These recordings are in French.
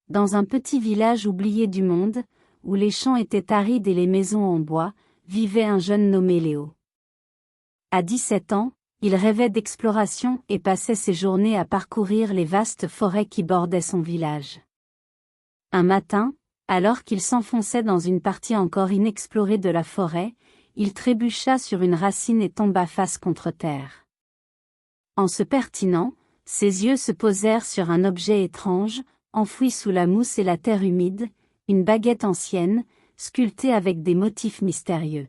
dans un petit village oublié du monde, où les champs étaient arides et les maisons en bois, vivait un jeune nommé Léo. À 17 ans, il rêvait d'exploration et passait ses journées à parcourir les vastes forêts qui bordaient son village. Un matin, alors qu'il s'enfonçait dans une partie encore inexplorée de la forêt, il trébucha sur une racine et tomba face contre terre. En se pertinant, ses yeux se posèrent sur un objet étrange, enfoui sous la mousse et la terre humide, une baguette ancienne, sculptée avec des motifs mystérieux.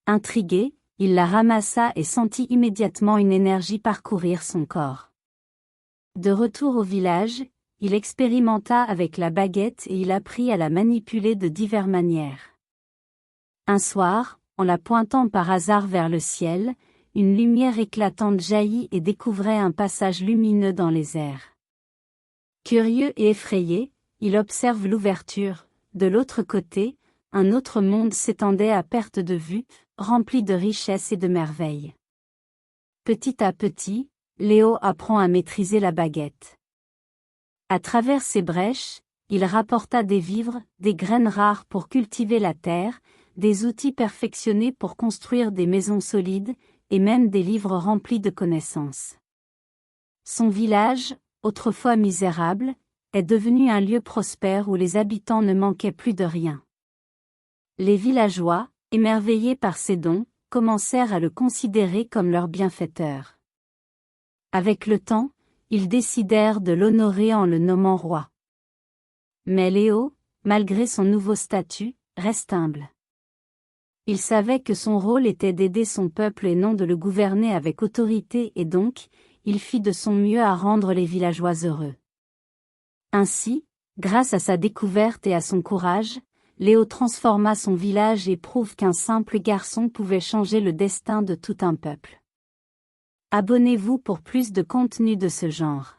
Intrigué, il la ramassa et sentit immédiatement une énergie parcourir son corps. De retour au village, il expérimenta avec la baguette et il apprit à la manipuler de diverses manières. Un soir, en la pointant par hasard vers le ciel, une lumière éclatante jaillit et découvrait un passage lumineux dans les airs. Curieux et effrayé, il observe l'ouverture. De l'autre côté, un autre monde s'étendait à perte de vue, rempli de richesses et de merveilles. Petit à petit, Léo apprend à maîtriser la baguette. À travers ces brèches, il rapporta des vivres, des graines rares pour cultiver la terre, des outils perfectionnés pour construire des maisons solides, et même des livres remplis de connaissances. Son village, autrefois misérable, est devenu un lieu prospère où les habitants ne manquaient plus de rien. Les villageois, émerveillés par ses dons, commencèrent à le considérer comme leur bienfaiteur. Avec le temps, ils décidèrent de l'honorer en le nommant roi. Mais Léo, malgré son nouveau statut, reste humble. Il savait que son rôle était d'aider son peuple et non de le gouverner avec autorité et donc, il fit de son mieux à rendre les villageois heureux. Ainsi, grâce à sa découverte et à son courage, Léo transforma son village et prouve qu'un simple garçon pouvait changer le destin de tout un peuple. Abonnez-vous pour plus de contenu de ce genre.